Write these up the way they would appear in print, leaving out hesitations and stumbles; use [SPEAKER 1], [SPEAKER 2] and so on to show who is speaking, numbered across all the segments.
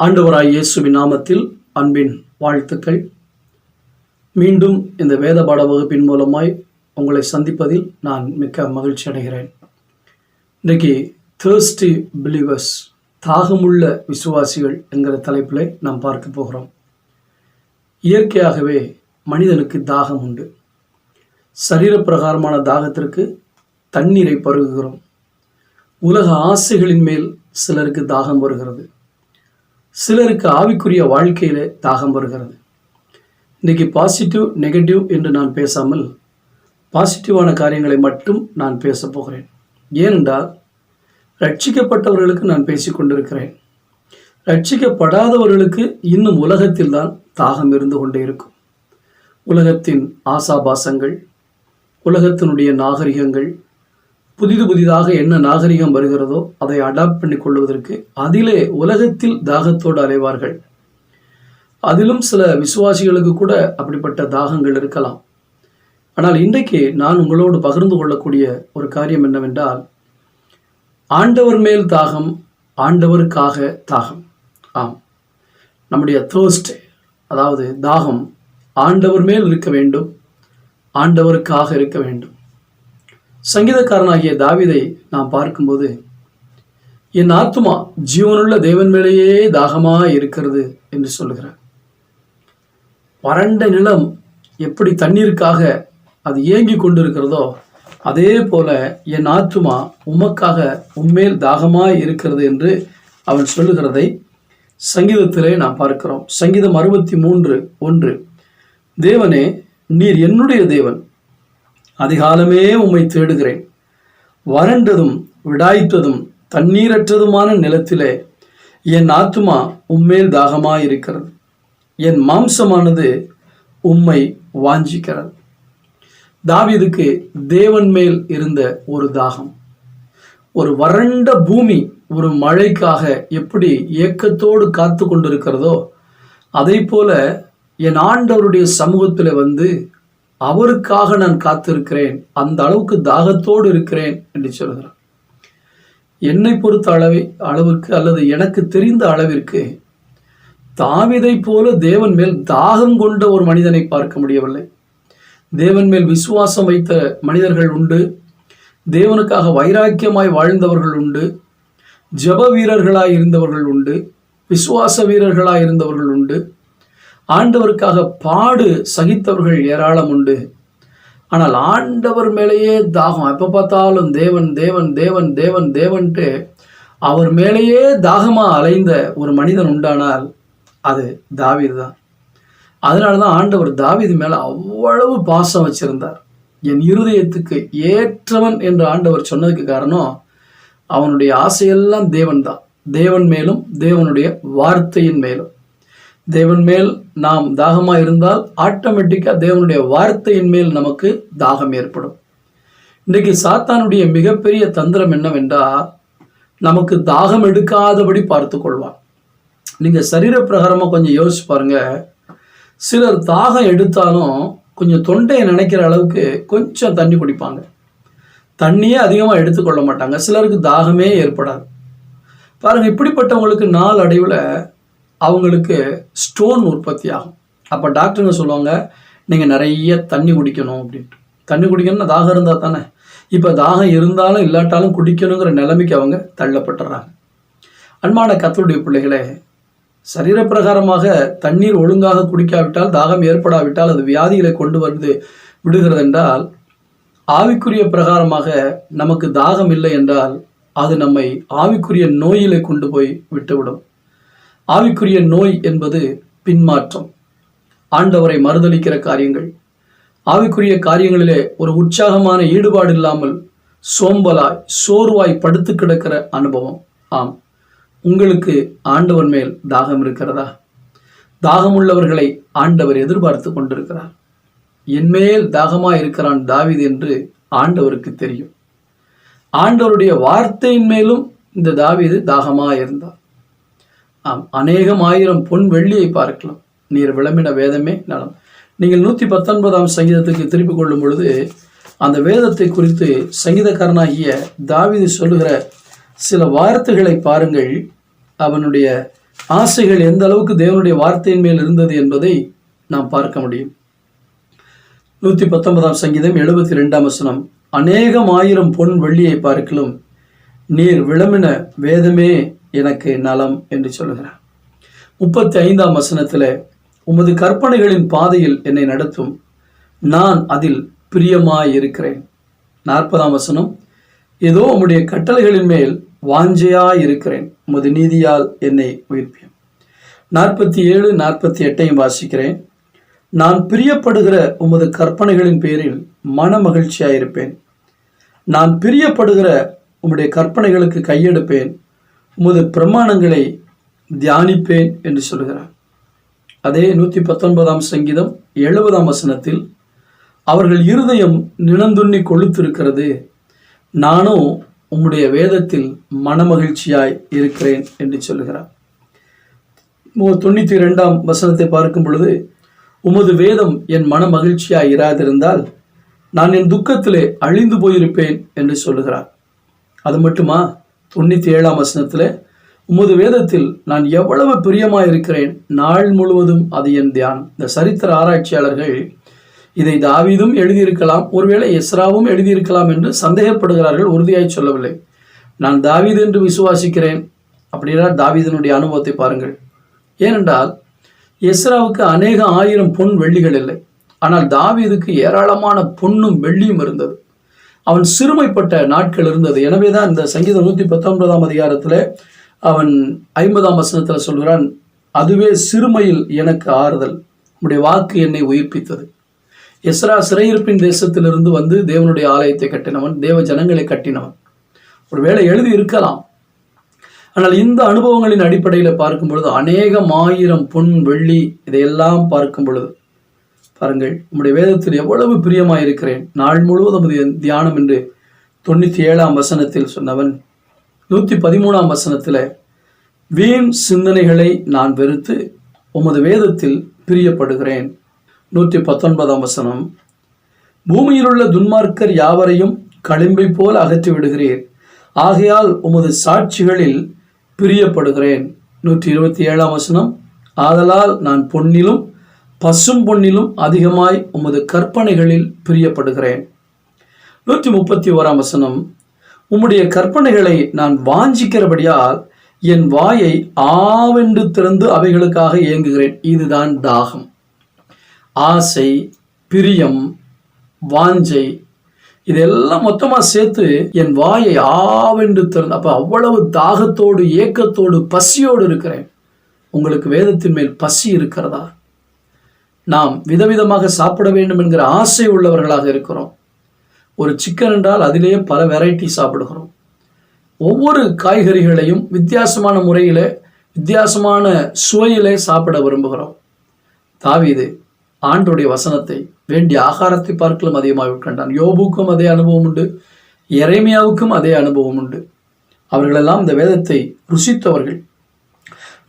[SPEAKER 1] ஆண்டவராய் இயேசுவின் நாமத்தில் அன்பின் வாழ்த்துக்கள். மீண்டும் இந்த வேத பாட வகுப்பின் மூலமாய் உங்களை சந்திப்பதில் நான் மிக்க மகிழ்ச்சி அடைகிறேன். இன்றைக்கு thirsty believers, தாகமுள்ள விசுவாசிகள் என்கிற தலைப்பில் நாம் பார்க்க போகிறோம். இயற்கையாகவே மனிதனுக்கு தாகம் உண்டு. சரீரப்பிரகாரமான தாகத்திற்கு தண்ணீரை பருகுகிறோம். உலக ஆசைகளின் மேல் சிலருக்கு தாகம் வருகிறது. சிலருக்கு ஆவிக்குரிய வாழ்க்கையிலே தாகம் வருகிறது. இன்றைக்கி பாசிட்டிவ் நெகட்டிவ் என்று நான் பேசாமல் பாசிட்டிவான காரியங்களை மட்டும் நான் பேச போகிறேன். ஏனென்றால் ரட்சிக்கப்பட்டவர்களுக்கு நான் பேசிக்கொண்டிருக்கிறேன். ரட்சிக்கப்படாதவர்களுக்கு இன்னும் உலகத்தில் தான் தாகம் இருந்து கொண்டே இருக்கும். உலகத்தின் ஆசாபாசங்கள், உலகத்தினுடைய நாகரிகங்கள், புதிதாக என்ன நாகரிகம் வருகிறதோ அதை அடாப்ட் பண்ணி கொள்வதற்கு அதிலே உலகத்தில் தாகத்தோடு அலைவார்கள். அதிலும் சில விசுவாசிகளுக்கு கூட அப்படிப்பட்ட தாகங்கள் இருக்கலாம். ஆனால் இன்றைக்கு நான் உங்களோடு பகிர்ந்து கொள்ளக்கூடிய ஒரு காரியம் என்னவென்றால், ஆண்டவர் மேல் தாகம், ஆண்டவருக்காக தாகம். ஆம், நம்முடைய thirst, அதாவது தாகம் ஆண்டவர் மேல் இருக்க வேண்டும், ஆண்டவருக்காக இருக்க வேண்டும். சங்கீதக்காரனாகிய தாவீதை நாம் பார்க்கும்போது, என் ஆத்துமா ஜீவனுள்ள தேவன் மேலேயே தாகமாக இருக்கிறது என்று சொல்லுகிறார். வறண்ட நிலம் எப்படி தண்ணீருக்காக அது ஏங்கி கொண்டிருக்கிறதோ அதே போல என் ஆத்துமா உமக்காக உம்மேல் தாகமாக இருக்கிறது என்று அவன் சொல்லுகிறதை சங்கீதத்திலே நாம் பார்க்கிறோம். சங்கீதம் 63:1, தேவனே நீர் என்னுடைய தேவன், அதிகாலமே உம்மை தேடுகிறேன். வறண்டதும் விடாய்த்ததும் தண்ணீரற்றதுமான நிலத்திலே என் ஆத்துமா உம்மேல் தாகமாயிருக்கிறது. என் மாம்சமானது உம்மை வாஞ்சிக்கிறது. தாவீதுக்கு தேவன் மேல் இருந்த ஒரு தாகம். ஒரு வறண்ட பூமி ஒரு மழைக்காக எப்படி ஏக்கத்தோடு காத்து கொண்டிருக்கிறதோ அதை போல என் ஆண்டவருடைய சமூகத்தில் வந்து அவருக்காக நான் காத்திருக்கிறேன், அந்த அளவுக்கு தாகத்தோடு இருக்கிறேன் என்று சொல்கிறார். என்னை பொறுத்த அளவிற்கு அல்லது எனக்கு தெரிந்த அளவிற்கு தாவீதை போல தேவன் மேல் தாகம் கொண்ட ஒரு மனிதனை பார்க்க முடியவில்லை. தேவன் மேல் விசுவாசம் வைத்த மனிதர்கள் உண்டு, தேவனுக்காக வைராக்கியமாய் வாழ்ந்தவர்கள் உண்டு, ஜெப வீரர்களாய் இருந்தவர்கள் உண்டு, விசுவாச வீரர்களாய் இருந்தவர்கள் உண்டு, ஆண்டவருக்காக பாடு சகித்தவர்கள் ஏராளம் உண்டு. ஆனால் ஆண்டவர் மேலேயே தாகம், எப்போ பார்த்தாலும் தேவன் தேவன் தேவன் தேவன் தேவன்ட்டு அவர் மேலேயே தாகமாக அலைந்த ஒரு மனிதன் உண்டானால் அது தாவீது தான். அதனால தான் ஆண்டவர் தாவீது மேலே அவ்வளவு பாசம் வச்சிருந்தார். என் இருதயத்துக்கு ஏற்றவன் என்று ஆண்டவர் சொன்னதுக்கு காரணம் அவனுடைய ஆசையெல்லாம் தேவன் தான். தேவன் மேலும் தேவனுடைய வார்த்தையின் மேலும். தேவன் மேல் நாம் தாகமாக இருந்தால் ஆட்டோமேட்டிக்காக தேவனுடைய வார்த்தையின் மேல் நமக்கு தாகம் ஏற்படும். இன்றைக்கு சாத்தானுடைய மிகப்பெரிய தந்திரம் என்னவென்றால், நமக்கு தாகம் எடுக்காதபடி பார்த்து கொள்வான். நீங்கள் சரீர பிரகாரமாக கொஞ்சம் யோசிச்சு பாருங்க. சிலர் தாகம் எடுத்தாலும் கொஞ்சம் தொண்டையை நினைக்கிற அளவுக்கு கொஞ்சம் தண்ணி குடிப்பாங்க, தண்ணியே அதிகமாக எடுத்துக்கொள்ள மாட்டாங்க. சிலருக்கு தாகமே ஏற்படாது. பாருங்க, இப்படிப்பட்டவங்களுக்கு நாள் அடைவில் அவங்களுக்கு ஸ்டோன் உற்பத்தி ஆகும். அப்போ டாக்டருங்க சொல்லுவாங்க, நீங்கள் நிறைய தண்ணி குடிக்கணும் அப்படின்ட்டு. தண்ணி குடிக்கணும்னா தாகம் இருந்தால் தானே. இப்போ தாகம் இருந்தாலும் இல்லாட்டாலும் குடிக்கணுங்கிற நிலைமைக்கு அவங்க தள்ளப்பட்டுறாங்க. அன்பான கர்த்தருடைய பிள்ளைகளே, சரீரப்பிரகாரமாக தண்ணீர் ஒழுங்காக குடிக்காவிட்டால், தாகம் ஏற்படாவிட்டால் அது வியாதிகளை கொண்டு விடுகிறது என்றால், ஆவிக்குரிய பிரகாரமாக நமக்கு தாகம் இல்லை என்றால் அது நம்மை ஆவிக்குரிய நோயிலே கொண்டு போய் விட்டுவிடும். ஆவிக்குரிய நோய் என்பது பின்மாற்றம், ஆண்டவரை மறுதலிக்கிற காரியங்கள், ஆவிக்குரிய காரியங்களிலே ஒரு உற்சாகமான ஈடுபாடு இல்லாமல் சோம்பலாய் சோர்வாய் படுத்து கிடக்கிற அனுபவம். ஆம், உங்களுக்கு ஆண்டவர் மேல் தாகம் இருக்கிறதா? தாகம் உள்ளவர்களை ஆண்டவர் எதிர்பார்த்து கொண்டிருக்கிறார். என்மேல் தாகமாக இருக்கிறான் தாவீது என்று ஆண்டவருக்கு தெரியும். ஆண்டவருடைய வார்த்தையின் மேலும் இந்த தாவீது தாகமாக இருந்தார். ஆம், அநேகம் ஆயிரம் பொன் வெள்ளியை பார்க்கலாம், நீர் விளம்பின வேதமே நலம். நீங்கள் 119ஆம் சங்கீதத்துக்கு திருப்பிக் கொள்ளும் பொழுது அந்த வேதத்தை குறித்து சங்கீதக்காரனாகிய தாவீது சொல்லுகிற சில வார்த்தைகளை பாருங்கள். அவனுடைய ஆசைகள் எந்த அளவுக்கு தேவனுடைய வார்த்தையின் மேல் இருந்தது என்பதை நாம் பார்க்க முடியும். 119ஆம் சங்கீதம் 72ஆம் வசனம், அநேகம் ஆயிரம் பொன் வெள்ளியை பார்க்கலும் நீர் விளம்பின வேதமே எனக்கு நலம் என்று சொல்லுகிறார். 35ஆம் வசனத்தில், உமது கற்பனைகளின் பாதையில் என்னை நடத்தும், நான் அதில் பிரியமாயிருக்கிறேன். 40ஆம் வசனம், ஏதோ உம்முடைய கட்டளைகளின் மேல் வாஞ்சையாயிருக்கிறேன், உமது நீதியால் என்னை உயிர்ப்பியும். 47, 48 வாசிக்கிறேன். நான் பிரியப்படுகிற உமது கற்பனைகளின் பேரில் மன மகிழ்ச்சியாயிருப்பேன், நான் பிரியப்படுகிற உம்முடைய கற்பனைகளுக்கு கையெடுப்பேன், உமது பிரமாணங்களை தியானிப்பேன் என்று சொல்கிறார். அதே 119ஆம் சங்கீதம் 70ஆம் வசனத்தில், அவர்கள் இருதயம் நினந்துண்ணி கொழுத்திருக்கிறது, நானும் உம்முடைய வேதத்தில் மனமகிழ்ச்சியாய் இருக்கிறேன் என்று சொல்லுகிறார். 92ஆம் வசனத்தை பார்க்கும் பொழுது, உமது வேதம் என் மன மகிழ்ச்சியாய் இராதிருந்தால் நான் என் துக்கத்திலே அழிந்து போயிருப்பேன் என்று சொல்லுகிறார். அது மட்டுமா, 97ஆம் வசனத்தில், உமது வேதத்தில் நான் எவ்வளவு பிரியமாக இருக்கிறேன், நாள் முழுவதும் அது என் தியானம். இந்த சரித்திர ஆராய்ச்சியாளர்கள் இதை தாவீதும் எழுதியிருக்கலாம், ஒருவேளை எஸ்ராவும் எழுதியிருக்கலாம் என்று சந்தேகப்படுகிறார்கள், உறுதியாய் சொல்லவில்லை. நான் தாவீது என்று விசுவாசிக்கிறேன் அப்படின்னா தாவீதனுடைய அனுபவத்தை பாருங்கள். ஏனென்றால் எஸ்ராவுக்கு அநேக ஆயிரம் பொன் வெள்ளிகள் இல்லை, ஆனால் தாவீதுக்கு ஏராளமான பொன்னும் வெள்ளியும் இருந்தது. அவன் சிறுமைப்பட்ட நாட்கள் இருந்தது. எனவே தான் இந்த சங்கீதம் 119ஆம் அதிகாரத்தில் அவன் 50ஆம் வசனத்தில் சொல்கிறான், அதுவே சிறுமையில் எனக்கு ஆறுதல், உம்முடைய வாக்கு என்னை உயிர்ப்பித்தது. எஸ்ரா சிறையிருப்பின் தேசத்திலிருந்து வந்து தேவனுடைய ஆலயத்தை கட்டினவன், தேவ ஜனங்களை கட்டினவன். ஒருவேளை எழுதி இருக்கலாம், ஆனால் இந்த அனுபவங்களின் அடிப்படையில் பார்க்கும் பொழுது அநேகம் ஆயிரம் பொன் வெள்ளி இதையெல்லாம் பார்க்கும் பொழுது பாருங்கள், உம்முடைய வேதத்தில் எவ்வளவு பிரியமாயிருக்கிறேன், நாள் முழுவதும் தியானம் என்று 97ஆம் வசனத்தில் சொன்னவன் 113ஆம் வசனத்தில், வீண் சிந்தனைகளை நான் வெறுத்து உமது வேதத்தில் பிரியப்படுகிறேன். 119ஆம் வசனம், பூமியில் உள்ள துன்மார்க்கர் யாவரையும் களிம்பை போல் அகற்றி விடுகிறீர், ஆகையால் உமது சாட்சிகளில் பிரியப்படுகிறேன். 127ஆம் வசனம், ஆதலால் நான் பொன்னிலும் பசும் பொன்னிலும் அதிகமாய் உமது கற்பனைகளில் பிரியப்படுகிறேன். 131ஆம் வசனம், உம்முடைய கற்பனைகளை நான் வாஞ்சிக்கிறபடியால் என் வாயை ஆவென்று திறந்து அவைகளுக்காக ஏங்குகிறேன். இதுதான் தாகம், ஆசை, பிரியம், வாஞ்சை, இதெல்லாம் மொத்தமாக சேர்த்து என் வாயை ஆவென்று திறந்து, அப்போ அவ்வளவு தாகத்தோடு ஏக்கத்தோடு பசியோடு இருக்கிறேன். உங்களுக்கு வேதத்தின் மேல் பசி இருக்கிறதா? நாம் விதவிதமாக சாப்பிட வேண்டும் என்கிற ஆசை உள்ளவர்களாக இருக்கிறோம். ஒரு சிக்கன் என்றால் அதிலேயே பல வெரைட்டி சாப்பிடுகிறோம். ஒவ்வொரு காய்கறிகளையும் வித்தியாசமான முறையில் வித்தியாசமான சுவையிலே சாப்பிட விரும்புகிறோம். தாவீது ஆண்டோடைய வசனத்தை வேண்டிய ஆகாரத்தை பார்க்கலும் அதிகமாக உட்கண்டான். யோபுக்கும் அதே அனுபவம் உண்டு, எரேமியாவுக்கும் அதே அனுபவம் உண்டு. அவர்களெல்லாம் இந்த வேதத்தை ருசித்தவர்கள்.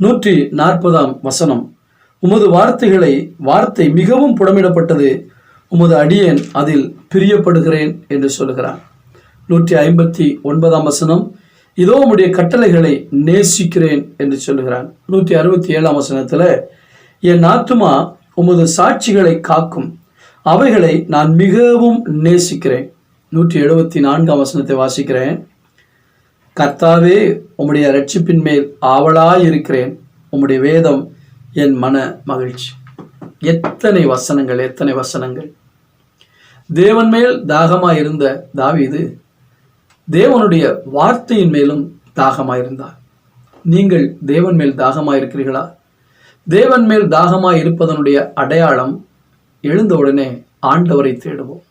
[SPEAKER 1] 140ஆம் வசனம், உமது வார்த்தை மிகவும் புடமிடப்பட்டது, உமது அடியேன் அதில் பிரியப்படுகிறேன் என்று சொல்லுகிறான். 159ஆம் வசனம், இதோ உம்முடைய கட்டளைகளை நேசிக்கிறேன் என்று சொல்லுகிறான். 167ஆம் வசனத்தில், என் ஆத்துமா உமது சாட்சிகளை காக்கும், அவைகளை நான் மிகவும் நேசிக்கிறேன். 174ஆம் வசனத்தை வாசிக்கிறேன். கர்த்தாவே, உம்முடைய இரட்சிப்பின் மேல் ஆவலாயிருக்கிறேன், உம்முடைய வேதம் என் மன மகிழ்ச்சி. எத்தனை வசனங்கள், எத்தனை வசனங்கள்! தேவன் மேல் தாகமாயிருந்த தாவீது தேவனுடைய வார்த்தையின் மேலும் தாகமாயிருந்தார். நீங்கள் தேவன் மேல் தாகமாயிருக்கிறீர்களா? தேவன் மேல் தாகமாய் இருப்பதனுடைய அடையாளம், எழுந்தவுடனே ஆண்டவரை தேடுவோம்,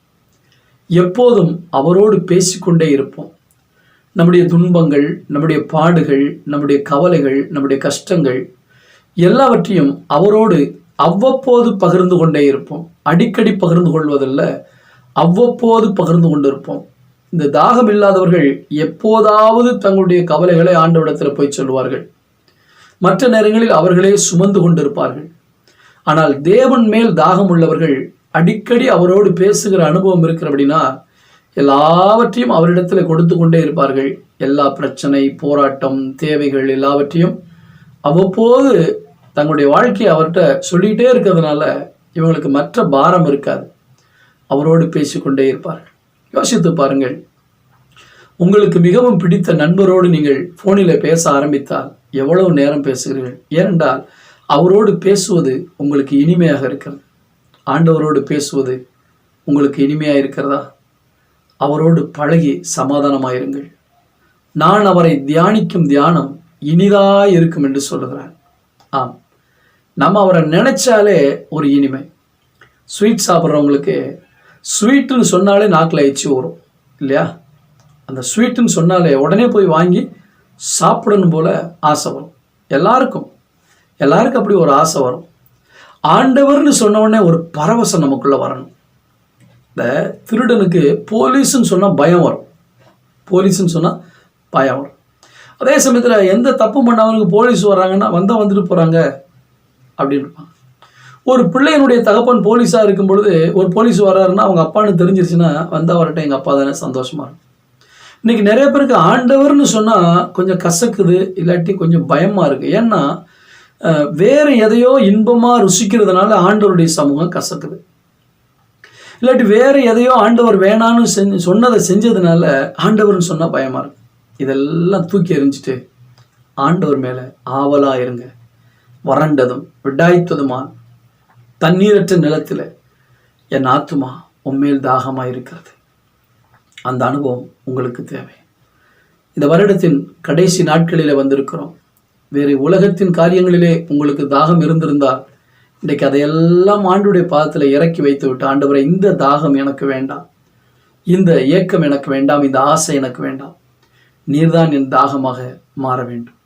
[SPEAKER 1] எப்போதும் அவரோடு பேசிக்கொண்டே இருப்போம். நம்முடைய துன்பங்கள், நம்முடைய பாடுகள், நம்முடைய கவலைகள், நம்முடைய கஷ்டங்கள் எல்லாவற்றையும் அவரோடு அவ்வப்போது பகிர்ந்து கொண்டே இருப்போம். அடிக்கடி பகிர்ந்து கொள்வதில்லை, அவ்வப்போது பகிர்ந்து கொண்டிருப்போம். இந்த தாகம் இல்லாதவர்கள் எப்போதாவது தங்களுடைய கவலைகளை ஆண்டவரிடத்தில் போய் சொல்லுவார்கள். மற்ற நேரங்களில் அவர்களே சுமந்து கொண்டிருப்பார்கள். ஆனால் தேவன் மேல் தாகம் உள்ளவர்கள் அடிக்கடி அவரோடு பேசுகிற அனுபவம் இருக்கிறபடினா எல்லாவற்றையும் அவரிடத்தில் கொடுத்து கொண்டே இருப்பார்கள். எல்லா பிரச்சனை, போராட்டம், தேவைகள் எல்லாவற்றையும் அவ்வப்போது தங்களுடைய வாழ்க்கையை அவர்கிட்ட சொல்லிகிட்டே இருக்கிறதுனால இவங்களுக்கு மற்ற பாரம் இருக்காது. அவரோடு பேசிக்கொண்டே இருப்பார்கள். யோசித்து பாருங்கள், உங்களுக்கு மிகவும் பிடித்த நண்பரோடு நீங்கள் ஃபோனில் பேச ஆரம்பித்தால் எவ்வளவு நேரம் பேசுகிறீர்கள்? ஏனென்றால் அவரோடு பேசுவது உங்களுக்கு இனிமையாக இருக்கிறது. ஆண்டவரோடு பேசுவது உங்களுக்கு இனிமையாக இருக்கிறதா? அவரோடு பழகி சமாதானமாயிருங்கள். நான் அவரை தியானிக்கும் தியானம் இனிதாக இருக்கும் என்று சொல்லுகிறார். ஆம், நம்ம அவரை நினைச்சாலே ஒரு இனிமை. ஸ்வீட் சாப்பிட்றவங்களுக்கு ஸ்வீட்டுன்னு சொன்னாலே நாக்கில் எச்சி வரும் இல்லையா? அந்த ஸ்வீட்டுன்னு சொன்னாலே உடனே போய் வாங்கி சாப்பிடணும் போல ஆசை வரும். எல்லாருக்கும் அப்படி ஒரு ஆசை வரும். ஆண்டவர்னு சொன்ன உடனே ஒரு பரவசம் நமக்குள்ளே வரணும். இந்த திருடனுக்கு போலீஸ்ன்னு சொன்னால் பயம் வரும். போலீஸ்ன்னு சொன்னால் பயம் வரும். அதே சமயத்தில் எந்த தப்பு பண்ணவனுக்கு போலீஸ் வர்றாங்கன்னா வந்துட்டு போகிறாங்க அப்படின்னு இருப்பாங்க. ஒரு பிள்ளையனுடைய தகப்பன் போலீஸாக இருக்கும் பொழுது ஒரு போலீஸ் வர்றாருன்னா அவங்க அப்பான்னு தெரிஞ்சிருச்சுன்னா வரட்டும், எங்கள் அப்பா தானே, சந்தோஷமாக இருக்கும். இன்றைக்கி நிறைய பேருக்கு ஆண்டவர்னு சொன்னால் கொஞ்சம் கசக்குது, இல்லாட்டி கொஞ்சம் பயமாக இருக்குது. ஏன்னா வேறு எதையோ இன்பமாக ருசிக்கிறதுனால ஆண்டவருடைய சமூகம் கசக்குது. இல்லாட்டி வேறு எதையோ ஆண்டவர் வேணான்னு சொன்னதை செஞ்சதுனால ஆண்டவர்னு சொன்னால் பயமாக இருக்கு. இதெல்லாம் தூக்கி எறிஞ்சிட்டு ஆண்டவர் மேலே ஆவலாக இருங்க. வறண்டதும் விடாய்த்ததுமான தண்ணீரற்ற நிலத்தில் என் ஆத்துமா உண்மையில் தாகமாக இருக்கிறது. அந்த அனுபவம் உங்களுக்கு தேவை. இந்த வருடத்தின் கடைசி நாட்களில் வந்திருக்கிறோம். வேறு உலகத்தின் காரியங்களிலே உங்களுக்கு தாகம் இருந்திருந்தால் இன்றைக்கு அதையெல்லாம் ஆண்டுடைய பாதத்தில் இறக்கி வைத்து விட்டு, ஆண்டவரை, இந்த தாகம் எனக்கு வேண்டாம், இந்த ஏக்கம் எனக்கு வேண்டாம், இந்த ஆசை எனக்கு வேண்டாம், நீர்தான் என் தாகமாக மாற வேண்டும்.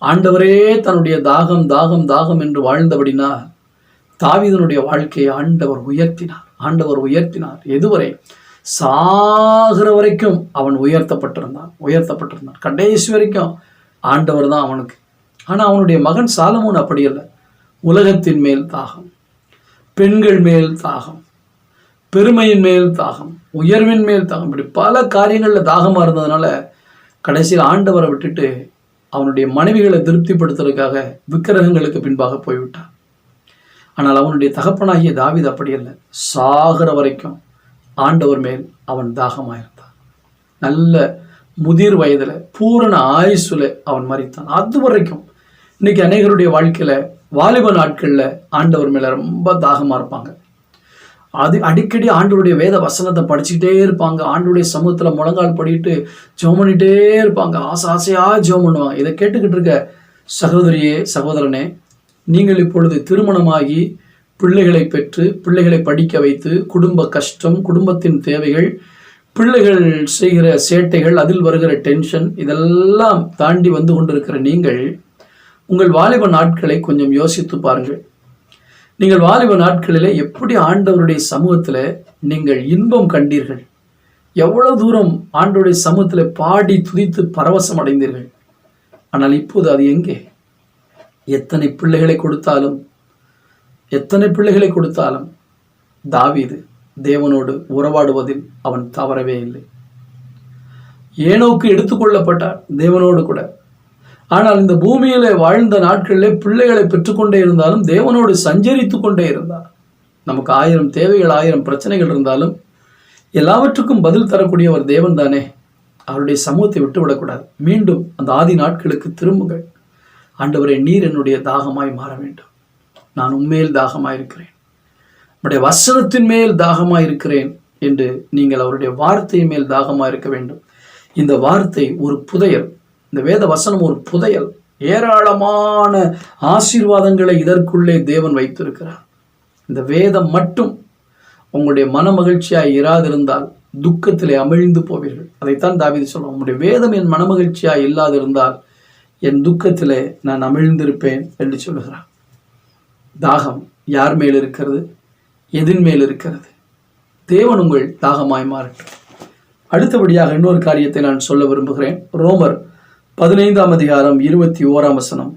[SPEAKER 1] ஆண்டவரே தன்னுடைய தாகம் தாகம் தாகம் என்று வாழ்ந்தபடினா தாவீதனுடைய வாழ்க்கையை ஆண்டவர் உயர்த்தினார். எதுவரை? சாகிற வரைக்கும் அவன் உயர்த்தப்பட்டிருந்தான். கடைசி வரைக்கும் ஆண்டவர் தான் அவனுக்கு. ஆனால் அவனுடைய மகன் சாலமோன் அப்படி அல்ல. உலகத்தின் மேல் தாகம், பெண்கள் மேல் தாகம், பெருமையின் மேல் தாகம், உயர்வின் மேல் தாகம், இப்படி பல காரியங்களில் தாகமாக இருந்ததுனால கடைசியில் ஆண்டவரை விட்டுட்டு அவனுடைய மனைவிகளை திருப்திப்படுத்துறதுக்காக விக்கிரகங்களுக்கு பின்பாக போய்விட்டான். ஆனால் அவனுடைய தகப்பனாகிய தாவீது அப்படி அல்ல. சாகிற வரைக்கும் ஆண்டவர் மேல் அவன் தாகமாயிருந்தான். நல்ல முதிர் வயதில் பூரண ஆயுசுல அவன் மரித்தான். அது வரைக்கும் இன்னைக்கு அநேகருடைய வாழ்க்கையில் வாலிப நாட்களில் ஆண்டவர் மேலே ரொம்ப தாகமாக இருப்பாங்க. அது அடிக்கடி ஆண்டவருடைய வேத வசனத்தை படிச்சுக்கிட்டே இருப்பாங்க. ஆண்டவருடைய சமூகத்தில் முழங்கால் படிட்டு ஜெபம் பண்ணிகிட்டே இருப்பாங்க. ஆசையாக ஜெபம் பண்ணுவாங்க. இதை கேட்டுக்கிட்டு இருக்க சகோதரியே, சகோதரனே, நீங்கள் இப்பொழுது திருமணமாகி பிள்ளைகளை பெற்று பிள்ளைகளை படிக்க வைத்து குடும்ப கஷ்டம், குடும்பத்தின் தேவைகள், பிள்ளைகள் செய்கிற சேட்டைகள், அதில் வருகிற டென்ஷன், இதெல்லாம் தாண்டி வந்து கொண்டிருக்கிற நீங்கள் உங்கள் வாலிப நாட்களை கொஞ்சம் யோசித்து பாருங்கள். நீங்கள் வாலிப நாட்களில் எப்படி ஆண்டவருடைய சமூகத்தில் நீங்கள் இன்பம் கண்டீர்கள்? எவ்வளவு தூரம் ஆண்டவருடைய சமூகத்தில் பாடி துதித்து பரவசம் அடைந்தீர்கள்? ஆனால் இப்போது அது எங்கே? எத்தனை பிள்ளைகளை கொடுத்தாலும் தாவீது தேவனோடு உறவாடுவதில் அவன் தவறவே இல்லை. ஏனோக்கு எடுத்துக்கொள்ளப்பட்டார் தேவனோடு கூட. ஆனால் இந்த பூமியில வாழ்ந்த நாட்களில் பிள்ளைகளை பெற்றுக்கொண்டே இருந்தாலும் தேவனோடு சஞ்சரித்து கொண்டே இருந்தார். நமக்கு 1000 தேவைகள், 1000 பிரச்சனைகள் இருந்தாலும் எல்லாவற்றுக்கும் பதில் தரக்கூடியவர் தேவன் தானே. அவருடைய சமூகத்தை விட்டுவிடக்கூடாது. மீண்டும் அந்த ஆதி நாட்களுக்கு திரும்புங்கள். ஆண்டவரே, நீர் என்னுடைய தாகமாய் மாற வேண்டும். நான் உண்மையில் தாகமாயிருக்கிறேன், நம்முடைய வசனத்தின் மேல் தாகமாயிருக்கிறேன் என்று நீங்கள் அவருடைய வார்த்தையின் மேல் தாகமாயிருக்க வேண்டும். இந்த வார்த்தை ஒரு புதையல். இந்த வேத வசனம் ஒரு புதையல். ஏராளமான ஆசீர்வாதங்களை இதற்குள்ளே தேவன் வைத்திருக்கிறார். இந்த வேதம் மட்டும் உங்களுடைய மன மகிழ்ச்சியாய் இராதிருந்தால் துக்கத்திலே அமிழ்ந்து போவீர்கள். அதைத்தான் தாவீது சொல்றான், உங்களுடைய வேதம் என் மன மகிழ்ச்சியாய் இல்லாதிருந்தால் என் துக்கத்திலே நான் அமிழ்ந்திருப்பேன் என்று சொல்லுகிறான். தாகம் யார் மேல் இருக்கிறது? எதின் மேல் இருக்கிறது? தேவன் உங்கள் தாகமாய் மாறட்டும். அடுத்தபடியாக இன்னொரு காரியத்தை நான் சொல்ல விரும்புகிறேன். ரோமர் 15ஆம் அதிகாரம் 21ஆம் வசனம்.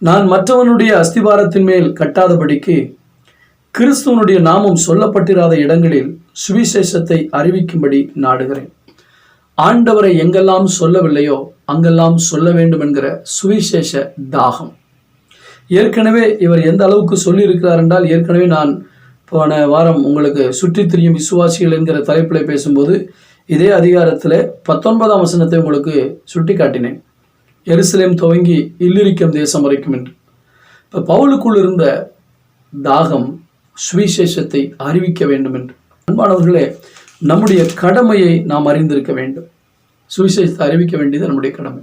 [SPEAKER 1] நான் மற்றவனுடைய அஸ்திபாரத்தின் மேல் கட்டாதபடிக்கு கிறிஸ்துவனுடைய நாமம் சொல்லப்பட்டிராத இடங்களில் சுவிசேஷத்தை அறிவிக்கும்படி நாடுகிறேன். ஆண்டவரை எங்கெல்லாம் சொல்லவில்லையோ அங்கெல்லாம் சொல்ல வேண்டும் என்கிற சுவிசேஷ தாகம். ஏற்கனவே இவர் எந்த அளவுக்கு சொல்லியிருக்கிறார் என்றால், ஏற்கனவே நான் போன வாரம் உங்களுக்கு சுற்றித் திரியும் விசுவாசிகள் என்கிற தலைப்பில் பேசும்போது இதே அதிகாரத்தில் 19ஆம் வசனத்தை உங்களுக்கு சுட்டி காட்டினேன். எருசலேம் துவங்கி இல்லிரிக்கம் தேசம் வரைக்கும் என்று. இப்போ பவுலுக்குள் இருந்த தாகம் சுவிசேஷத்தை அறிவிக்க வேண்டும் என்று. அன்பானவர்களே, நம்முடைய கடமையை நாம் அறிந்திருக்க வேண்டும். சுவிசேஷத்தை அறிவிக்க வேண்டியது நம்முடைய கடமை.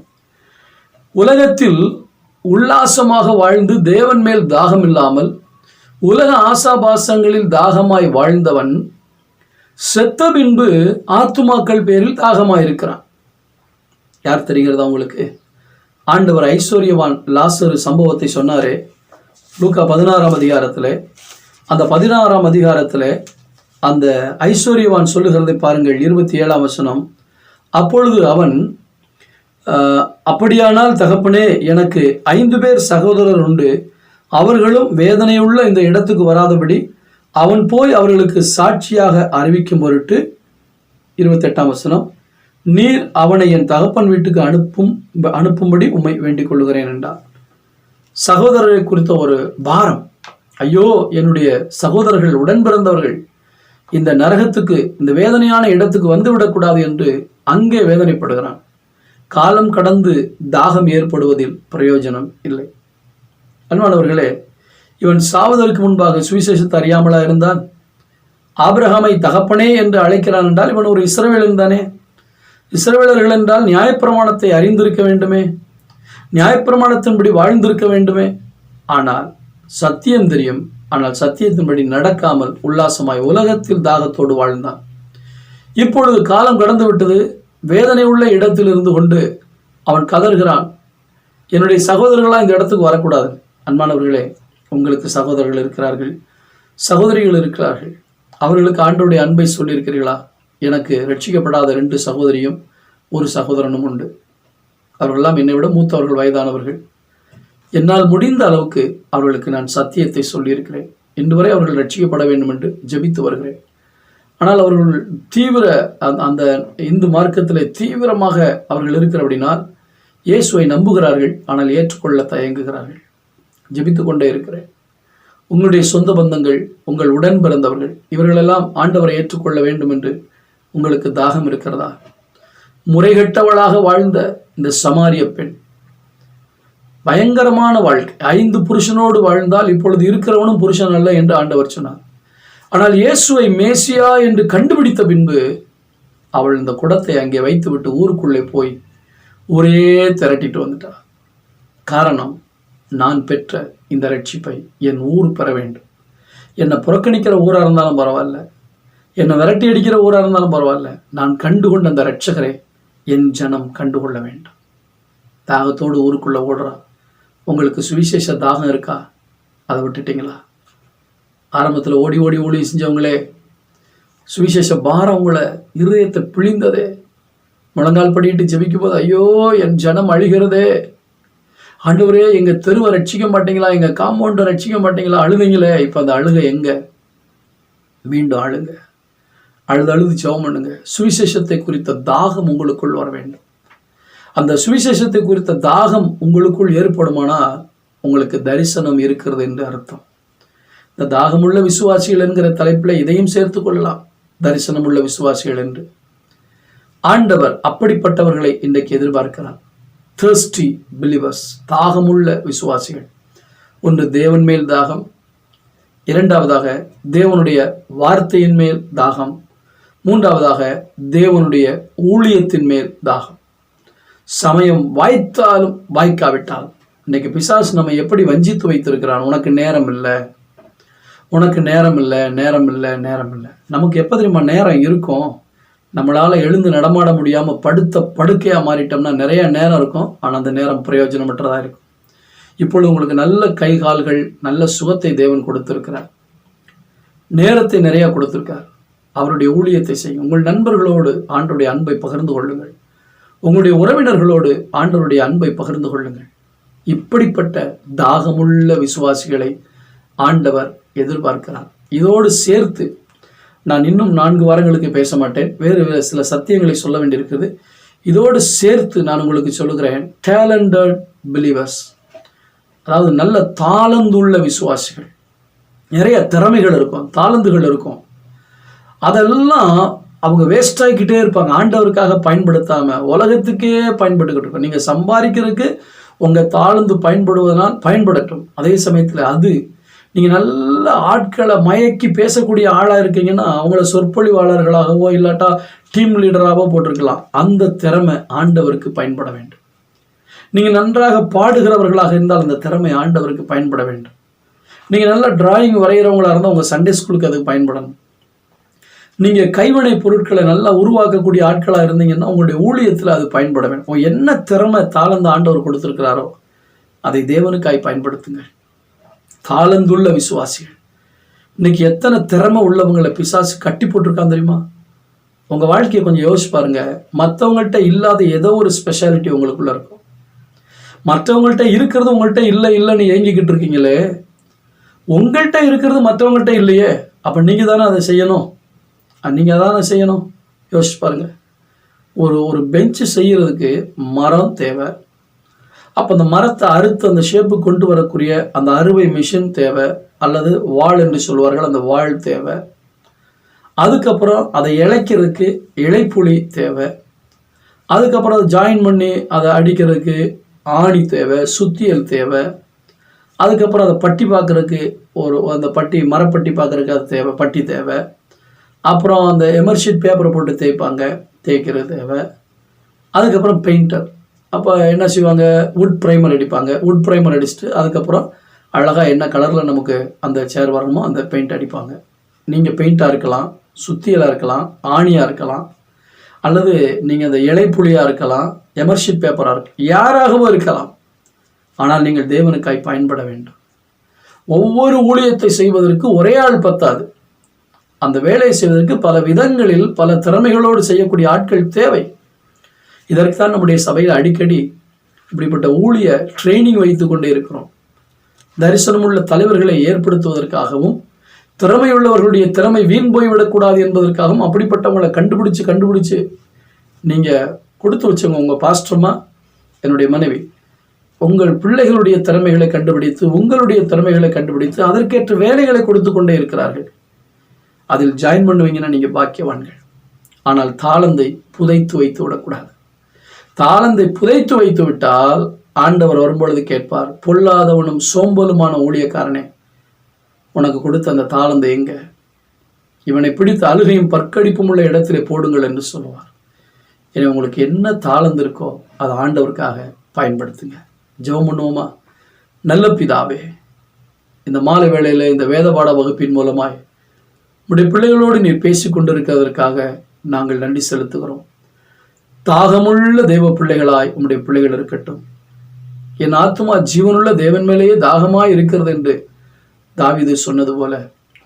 [SPEAKER 1] உலகத்தில் உல்லாசமாக வாழ்ந்து தேவன் மேல் தாகம் இல்லாமல் உலக ஆசாபாசங்களில் தாகமாய் வாழ்ந்தவன் செத்த பின்பு ஆத்துமாக்கள் பேரில் தாகமாய் இருக்கிறான். யார் தெரிகிறதா உங்களுக்கு? ஆண்டவர் ஐஸ்வர்யவான் லாசரு சம்பவத்தை சொன்னாரே லூக்கா 16ஆம் அதிகாரத்தில். அந்த 16ஆம் அதிகாரத்தில் அந்த ஐஸ்வர்யவான் சொல்லுகிறதை பாருங்கள். 27ஆம் வசனம். அப்பொழுது அவன், அப்படியானால் தகப்பனே, எனக்கு 5 பேர் சகோதரர் உண்டு, அவர்களும் வேதனையுள்ள இந்த இடத்துக்கு வராதபடி அவன் போய் அவர்களுக்கு சாட்சியாக அறிவிக்கும் பொருட்டு 28ஆம் வசனம், நீர் அவனை என் தகப்பன் வீட்டுக்கு அனுப்பும்படி உம்மை வேண்டிக் கொள்ளுகிறேன் என்றார். சகோதரரை குறித்த ஒரு பாரம். ஐயோ, என்னுடைய சகோதரர்கள், உடன் பிறந்தவர்கள் இந்த நரகத்துக்கு, இந்த வேதனையான இடத்துக்கு வந்துவிடக்கூடாது என்று அங்கே வேதனைப்படுகிறான். காலம் கடந்து தாகம் ஏற்படுவதில் பிரயோஜனம் இல்லை. அன்பானவர்களே, இவன் சாவதற்கு முன்பாக சுவிசேஷத்தை அறியாமலா இருந்தான்? ஆபிரகாமை தகப்பனே என்று அழைக்கிறான் என்றால் இவன் ஒரு இஸ்ரவேலன் தானே. இஸ்ரவேலர்கள் என்றால் நியாயப்பிரமாணத்தை அறிந்திருக்க வேண்டுமே, நியாயப்பிரமாணத்தின்படி வாழ்ந்திருக்க வேண்டுமே. ஆனால் சத்தியம் தெரியும், ஆனால் சத்தியத்தின்படி நடக்காமல் உல்லாசமாய் உலகத்தில் தாகத்தோடு வாழ்ந்தான். இப்பொழுது காலம் கடந்து விட்டது. வேதனை உள்ள இடத்தில் இருந்து கொண்டு அவன் கதறுகிறான், என்னுடைய சகோதரர்களாக இந்த இடத்துக்கு வரக்கூடாது. அன்பானவர்களே, உங்களுக்கு சகோதரர்கள் இருக்கிறார்கள், சகோதரிகள் இருக்கிறார்கள். அவர்களுக்கு ஆண்டவருடைய அன்பை சொல்லியிருக்கிறீர்களா? எனக்கு ரட்சிக்கப்படாத 2 சகோதரியும் 1 சகோதரனும் உண்டு. அவர்களெல்லாம் என்னை விட மூத்தவர்கள், வயதானவர்கள். என்னால் முடிந்த அளவுக்கு அவர்களுக்கு நான் சத்தியத்தை சொல்லியிருக்கிறேன். இன்று வரை அவர்கள் ரட்சிக்கப்பட வேண்டும் என்று ஜெபித்து வருகிறேன். ஆனால் அவர்கள் தீவிர அந்த இந்து மார்க்கத்தில் தீவிரமாக அவர்கள் இருக்கிற அப்படினால் இயேசுவை நம்புகிறார்கள், ஆனால் ஏற்றுக்கொள்ள தயங்குகிறார்கள். ஜெபித்து கொண்டே இருக்கிறேன். உங்களுடைய சொந்த பந்தங்கள், உங்கள் உடன் பிறந்தவர்கள், இவர்களெல்லாம் ஆண்டவரை ஏற்றுக்கொள்ள வேண்டும் என்று உங்களுக்கு தாகம் இருக்கிறதா? முறைகெட்டவளாக வாழ்ந்த இந்த சமாரிய பெண், பயங்கரமான வாழ்க்கை. 5 புருஷனோடு வாழ்ந்தால் இப்பொழுது இருக்கிறவனும் புருஷன் அல்ல என்று ஆண்டவர் சொன்னார். ஆனால் இயேசுவை மேசியா என்று கண்டுபிடித்த பின்பு அவள் இந்த குடத்தை அங்கே வைத்துவிட்டு ஊருக்குள்ளே போய் ஊரே திரட்டிட்டு வந்துட்டார். காரணம், நான் பெற்ற இந்த ரட்சிப்பை என் ஊர் பெற வேண்டும். என்னை புறக்கணிக்கிற ஊராக இருந்தாலும் பரவாயில்ல, என்னை விரட்டி அடிக்கிற ஊராக இருந்தாலும் பரவாயில்ல, நான் கண்டுகொண்ட அந்த ரட்சகரை என் ஜனம் கண்டுகொள்ள வேண்டும். தாகத்தோடு ஊருக்குள்ளே ஓடுறா. உங்களுக்கு சுவிசேஷ தாகம் இருக்கா? அதை விட்டுட்டீங்களா? ஆரம்பத்தில் ஓடி ஓடி ஓடி செஞ்சவங்களே, சுவிசேஷ பாரம் உங்களை இருதயத்தை பிழிந்ததே. முழங்கால் படிட்டு ஜெபிக்கும் போது, ஐயோ என் ஜனம் அழுகிறதே, ஆண்டவரே எங்கள் தெருவை ரட்சிக்க மாட்டீங்களா, எங்கள் காம்பவுண்டை ரட்சிக்க மாட்டீங்களா, அழுதுங்களே. இப்போ அந்த அழுகை எங்கே? மீண்டும் அழுங்க, அழுது ஜெபம் பண்ணுங்க. சுவிசேஷத்தை குறித்த தாகம் உங்களுக்குள் வர வேண்டும். அந்த சுவிசேஷத்தை குறித்த தாகம் உங்களுக்குள் ஏற்படுமானால் உங்களுக்கு தரிசனம் இருக்கிறது என்று அர்த்தம். இந்த தாகமுள்ள விசுவாசிகள் என்கிற தலைப்பில் இதையும் சேர்த்து கொள்ளலாம், தரிசனமுள்ள விசுவாசிகள் என்று. ஆண்டவர் அப்படிப்பட்டவர்களை இன்றைக்கு எதிர்பார்க்கிறார். thirsty believers, தாகமுள்ள விசுவாசிகள். ஒன்று, தேவன் மேல் தாகம். இரண்டாவதாக தேவனுடைய வார்த்தையின் மேல் தாகம். மூன்றாவதாக தேவனுடைய ஊழியத்தின் மேல் தாகம். சமயம் வாய்த்தாலும் வாய்க்காவிட்டாலும், இன்னைக்கு பிசாசு நம்ம எப்படி வஞ்சித்து வைத்திருக்கிறான். உனக்கு நேரம் இல்லை, உனக்கு நேரம் இல்லை, நேரம் இல்லை, நேரம் இல்லை. நமக்கு எப்போ தெரியுமா நேரம் இருக்கும்? நம்மளால் எழுந்து நடமாட முடியாமல் படுத்த படுக்கையாக மாறிட்டோம்னா நிறைய நேரம் இருக்கும், ஆனால் அந்த நேரம் பிரயோஜனமற்றதாக இருக்கும். இப்பொழுது உங்களுக்கு நல்ல கை கால்கள், நல்ல சுகத்தை தேவன் கொடுத்திருக்கிறார், நேரத்தை நிறையா கொடுத்திருக்கார். அவருடைய ஊழியத்தை செய்யும். உங்கள் நண்பர்களோடு ஆண்டவருடைய அன்பை பகிர்ந்து கொள்ளுங்கள். உங்களுடைய உறவினர்களோடு ஆண்டவருடைய அன்பை பகிர்ந்து கொள்ளுங்கள். இப்படிப்பட்ட தாகமுள்ள விசுவாசிகளை ஆண்டவர் எதிர்பார்க்கிறார். இதோடு சேர்த்து நான் இன்னும் 4 வாரங்களுக்கு பேச மாட்டேன். வேறு சில சத்தியங்களை சொல்ல வேண்டியிருக்குது. இதோடு சேர்த்து நான் உங்களுக்கு சொல்லுகிறேன், டேலண்டட் பிலீவர்ஸ், அதாவது நல்ல தாளந்துள்ள விசுவாசிகள். நிறைய திறமைகள் இருக்கும், தாளந்துகள் இருக்கும். அதெல்லாம் அவங்க வேஸ்ட் ஆகிக்கிட்டே இருப்பாங்க. ஆண்டவருக்காக பயன்படுத்தாமல் உலகத்துக்கே பயன்பட்டுக்கிட்டு இருக்கும். நீங்கள் சம்பாதிக்கிறதுக்கு உங்கள் தாளந்து பயன்படுவதனால் பயன்படட்டும். அதே சமயத்தில் அது நீங்கள் நல்ல ஆட்களை மயக்கி பேசக்கூடிய ஆளாக இருக்கீங்கன்னா அவங்கள சொற்பொழிவாளர்களாகவோ இல்லாட்டா டீம் லீடராகவோ போட்டிருக்கலாம். அந்த திறமை ஆண்டவருக்கு பயன்பட வேண்டும். நீங்கள் நன்றாக பாடுகிறவர்களாக இருந்தால் அந்த திறமை ஆண்டவருக்கு பயன்பட வேண்டும். நீங்கள் நல்லா டிராயிங் வரைகிறவங்களாக இருந்தால் உங்கள் சண்டே ஸ்கூலுக்கு அதுக்கு பயன்படணும். நீங்கள் கைவினை பொருட்களை நல்லா உருவாக்கக்கூடிய ஆட்களாக இருந்தீங்கன்னா உங்களுடைய ஊழியத்தில் அது பயன்பட வேண்டும். என்ன திறமை தாளந்து ஆண்டவர் கொடுத்துருக்கிறாரோ அதை தேவனுக்காய் பயன்படுத்துங்க. தாளந்துள்ள விசுவாசிகள். இன்னைக்கு எத்தனை திறமை உள்ளவங்களை பிசாசு கட்டி போட்டிருக்கான் தெரியுமா? உங்கள் வாழ்க்கையை கொஞ்சம் யோசிச்சு பாருங்க. மற்றவங்கள்ட்ட இல்லாத ஏதோ ஒரு ஸ்பெஷாலிட்டி உங்களுக்குள்ள இருக்கும். மற்றவங்கள்ட்ட இருக்கிறது உங்கள்கிட்ட இல்லைன்னு ஏங்கிக்கிட்டு இருக்கீங்களே. உங்கள்கிட்ட இருக்கிறது மற்றவங்கள்ட்ட இல்லையே, அப்போ நீங்கள் தானே அதை செய்யணும். நீங்கள் தானே செய்யணும். யோசிச்சு பாருங்க. ஒரு பெஞ்சு செய்யறதுக்கு மரம் தேவை. அப்போ அந்த மரத்தை அறுத்து அந்த ஷேப்பு கொண்டு வரக்கூடிய அந்த அறுவை மிஷின் தேவை, அல்லது வாள் என்று சொல்வார்கள், அந்த வாள் தேவை. அதுக்கப்புறம் அதை இழைக்கிறதுக்கு இழைப்புளி தேவை. அதுக்கப்புறம் அதை ஜாயின் பண்ணி அதை அடிக்கிறதுக்கு ஆணி தேவை, சுத்தியல் தேவை. அதுக்கப்புறம் அதை பட்டி பார்க்குறதுக்கு அந்த பட்டி மரப்பட்டி பார்க்குறதுக்கு அது தேவை, பட்டி தேவை. அப்புறம் அந்த எமர்ஷீட் பேப்பரை போட்டு தேய்க்கிறது தேவை. அதுக்கப்புறம் பெயிண்டர். அப்போ என்ன செய்வாங்க, வுட் ப்ரைமர் அடிப்பாங்க. வுட் ப்ரைமர் அடிச்சுட்டு அதுக்கப்புறம் அழகாக என்ன கலரில் நமக்கு அந்த சேர் வரணுமோ அந்த பெயிண்ட் அடிப்பாங்க. நீங்கள் பெயிண்டாக இருக்கலாம், சுத்தியலாக இருக்கலாம், ஆணியாக இருக்கலாம், அல்லது நீங்கள் அந்த இலைப்புளியாக இருக்கலாம், எமர்ஷீட் பேப்பராக இருக்கலாம், யாராகவும் இருக்கலாம். ஆனால் நீங்கள் தேவனுக்காய் பயன்பட வேண்டும். ஒவ்வொரு ஊழியத்தை செய்வதற்கு ஒரே ஆள் பத்தாது. அந்த வேலையை செய்வதற்கு பல விதங்களில் பல திறமைகளோடு செய்யக்கூடிய ஆட்கள் தேவை. இதற்கு தான் நம்முடைய சபையில் அடிக்கடி இப்படிப்பட்ட ஊழிய ட்ரைனிங் வைத்து கொண்டே இருக்கிறோம். தரிசனமுள்ள தலைவர்களை ஏற்படுத்துவதற்காகவும் திறமையுள்ளவர்களுடைய திறமை வீண் போய்விடக்கூடாது என்பதற்காகவும் அப்படிப்பட்டவங்களை கண்டுபிடிச்சு நீங்கள் கொடுத்து வச்சவங்க. உங்கள் பாஸ்டர்மா என்னுடைய மனைவி உங்கள் பிள்ளைகளுடைய திறமைகளை கண்டுபிடித்து உங்களுடைய திறமைகளை கண்டுபிடித்து அதற்கேற்ற வேலைகளை கொடுத்து கொண்டே இருக்கிறார்கள். அதில் ஜாயின் பண்ணுவீங்கன்னா நீங்கள் பாக்கியவான்கள். ஆனால் தாளந்தை புதைத்து வைத்து விடக்கூடாது. தாளந்தை புதைத்து வைத்து விட்டால் ஆண்டவர் வரும்பொழுது கேட்பார், பொல்லாதவனும் சோம்பலுமான ஊழியக்காரனே, உனக்கு கொடுத்த அந்த தாளந்தை எங்க? இவனை பிடித்து அழுகையும் பற்கடிப்பும் உள்ள இடத்திலே போடுங்கள் என்று சொல்லுவார். எனவே உங்களுக்கு என்ன தாளந்து இருக்கோ அதை ஆண்டவருக்காக பயன்படுத்துங்க. ஜெபம் பண்ணுவோமா? நல்ல பிதாவே, இந்த மாலை வேளையில் இந்த வேதபாட வகுப்பின் மூலமாய் உடைய பிள்ளைகளோடு நீர் பேசி கொண்டிருக்கிறதற்காக நாங்கள் நன்றி செலுத்துகிறோம். தாகமுள்ள தேவ பிள்ளைகளாய் உம்முடைய பிள்ளைகள் இருக்கட்டும். என் ஆத்துமா ஜீவனுள்ள தேவன் மேலேயே தாகமாய் இருக்கிறது என்று தாவீது சொன்னது போல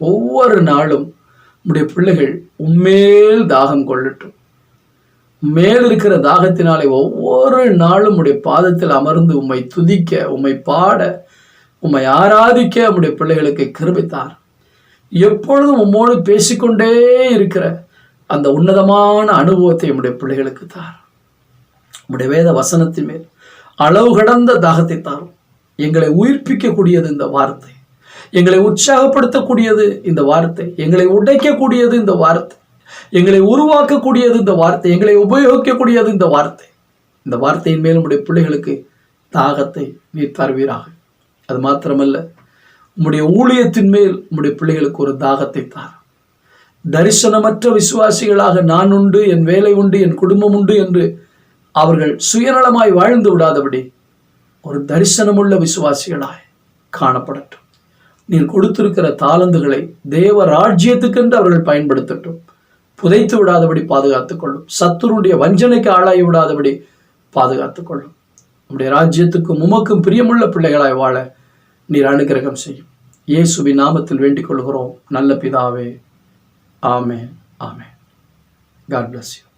[SPEAKER 1] ஒவ்வொரு நாளும் உம்முடைய பிள்ளைகள் உம்மேல் தாகம் கொள்ளட்டும். மேல் இருக்கிற தாகத்தினாலே ஒவ்வொரு நாளும் உம்முடைய பாதத்தில் அமர்ந்து உம்மை துதிக்க, உம்மை பாட, உம்மை ஆராதிக்க உம்முடைய பிள்ளைகளுக்கு கிருபைத்தார். எப்பொழுதும் உம்மோடு பேசிக்கொண்டே இருக்கிற அந்த உன்னதமான அனுபவத்தை உம்முடைய பிள்ளைகளுக்கு தார். உம்முடைய வேத வசனத்தின் மேல் அளவு கடந்த தாகத்தை தாரும். எங்களை உயிர்ப்பிக்கக்கூடியது இந்த வார்த்தை, எங்களை உற்சாகப்படுத்தக்கூடியது இந்த வார்த்தை, எங்களை உடைக்கக்கூடியது இந்த வார்த்தை, எங்களை உருவாக்கக்கூடியது இந்த வார்த்தை, எங்களை உபயோகிக்கக்கூடியது இந்த வார்த்தை. இந்த வார்த்தையின் மேல் உம்முடைய பிள்ளைகளுக்கு தாகத்தை நீர் தருவீராக. அது மாத்திரமல்ல, உம்முடைய ஊழியத்தின் மேல் உம்முடைய பிள்ளைகளுக்கு ஒரு தாகத்தை தார். தரிசனமற்ற விசுவாசிகளாக நான் உண்டு, என் வேலை உண்டு, என் குடும்பம் உண்டு என்று அவர்கள் சுயநலமாய் வாழ்ந்து விடாதபடி ஒரு தரிசனமுள்ள விசுவாசிகளாய் காணப்படட்டும். நீர் கொடுத்திருக்கிற தாளந்துகளை தேவ ராஜ்யத்துக்கென்று அவர்கள் பயன்படுத்தட்டும். புதைத்து விடாதபடி பாதுகாத்துக் கொள்ளும். சத்துருடைய வஞ்சனைக்கு ஆளாகி விடாதபடி பாதுகாத்துக் கொள்ளும். நம்முடைய ராஜ்யத்துக்கும் உமக்கும் பிரியமுள்ள பிள்ளைகளாய் வாழ நீர் அனுக்கிரகம் செய்யும். இயேசுவின் நாமத்தில் வேண்டிக் கொள்கிறோம் நல்ல பிதாவே. ஆமென், ஆமென். God bless you.